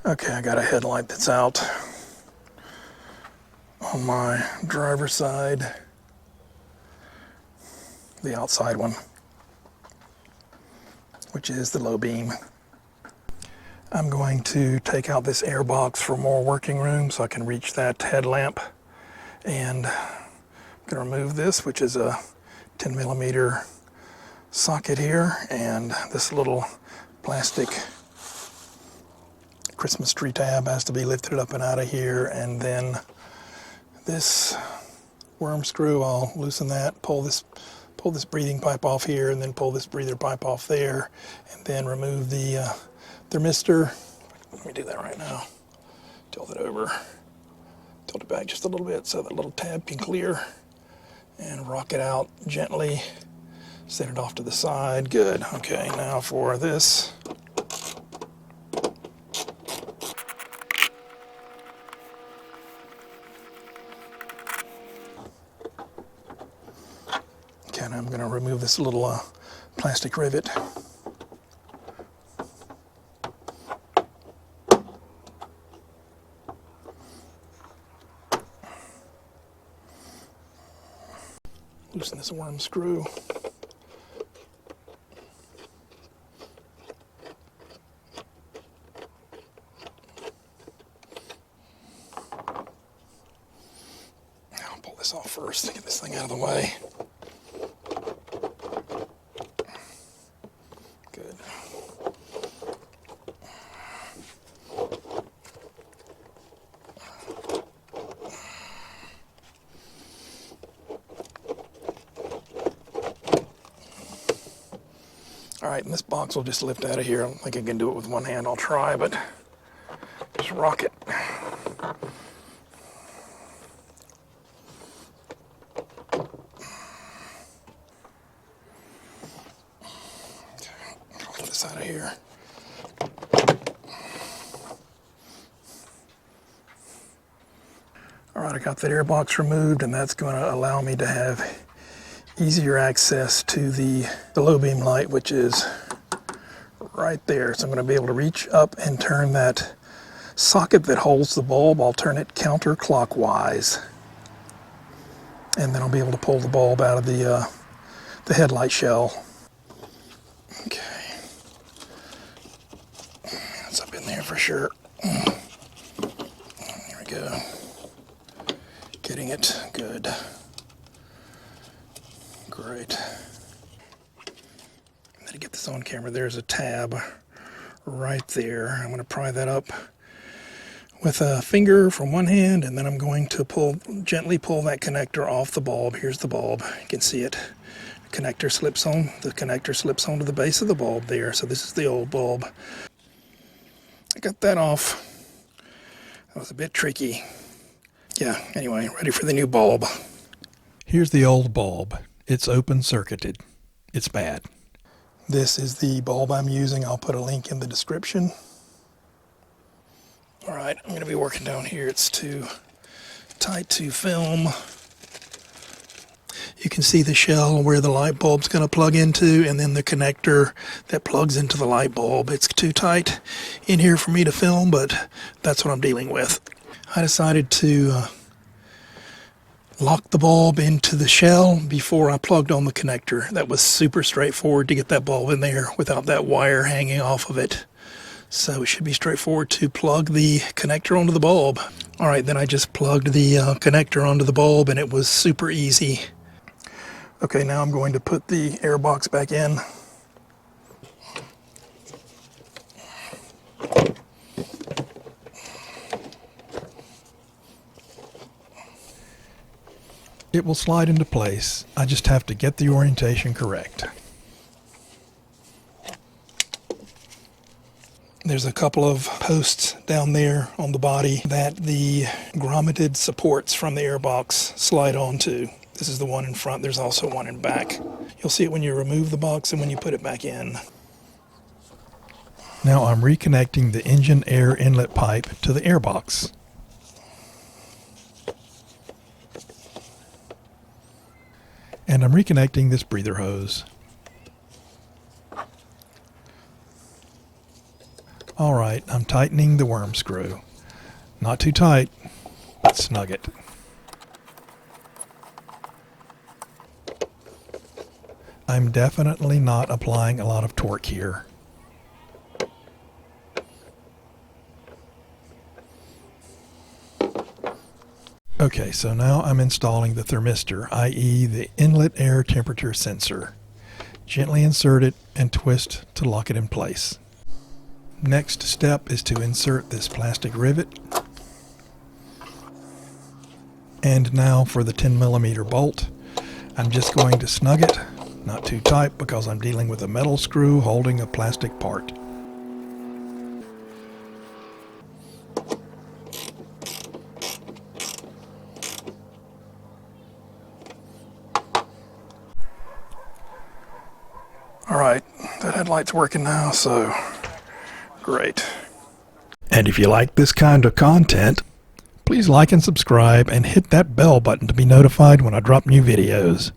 Okay, I got a headlight that's out on my driver's side, the outside one, which is the low beam. I'm going to take out this air box for more working room so I can reach that headlamp, and I'm going to remove this, which is a 10 millimeter socket here, and this little plastic Christmas tree tab has to be lifted up and out of here, and then this worm screw, I'll loosen that, pull this breathing pipe off here, and then pull this breather pipe off there, and then remove the thermistor. Let me do that right now. Tilt it over, tilt it back just a little bit so that little tab can clear, and rock it out gently. Set it off to the side. Good. Okay, now for this. Okay, now I'm going to remove this little plastic rivet. Loosen this worm screw. I'll pull this off first to get this thing out of the way. Good. All right, and this box will just lift out of here. I don't think I can do it with one hand. I'll try, but just rock it. Lift this out of here. All right, I got that air box removed, and that's going to allow me to have easier access to the low beam light, which is right there. So I'm going to be able to reach up and turn that socket that holds the bulb. I'll turn it counterclockwise, and then I'll be able to pull the bulb out of the headlight shell. Okay, it's up in there for sure. There we go. Getting it good. Great. And then to get this on camera, there's a tab right there. I'm going to pry that up with a finger from one hand, and then I'm going to gently pull that connector off the bulb. Here's the bulb. You can see it. The connector slips onto the base of the bulb there. So this is the old bulb. I got that off. That was a bit tricky. Yeah, anyway, ready for the new bulb. Here's the old bulb. It's open circuited. It's bad. This is the bulb I'm using. I'll put a link in the description. All right, I'm going to be working down here. It's too tight to film. You can see the shell where the light bulb's going to plug into, and then the connector that plugs into the light bulb. It's too tight in here for me to film, but that's what I'm dealing with. I decided to lock the bulb into the shell before I plugged on the connector. That was super straightforward to get that bulb in there without that wire hanging off of it. So it should be straightforward to plug the connector onto the bulb. All right, then I just plugged the connector onto the bulb, and it was super easy. Okay, now I'm going to put the air box back in. It will slide into place. I just have to get the orientation correct. There's a couple of posts down there on the body that the grommeted supports from the airbox slide onto. This is the one in front. There's also one in back. You'll see it when you remove the box and when you put it back in. Now I'm reconnecting the engine air inlet pipe to the airbox. And I'm reconnecting this breather hose. Alright, I'm tightening the worm screw. Not too tight, but snug it. I'm definitely not applying a lot of torque here. Okay, so now I'm installing the thermistor, i.e. the inlet air temperature sensor. Gently insert it and twist to lock it in place. Next step is to insert this plastic rivet. And now for the 10mm bolt. I'm just going to snug it, not too tight because I'm dealing with a metal screw holding a plastic part. Alright, that headlight's working now, so great. And if you like this kind of content, please like and subscribe and hit that bell button to be notified when I drop new videos.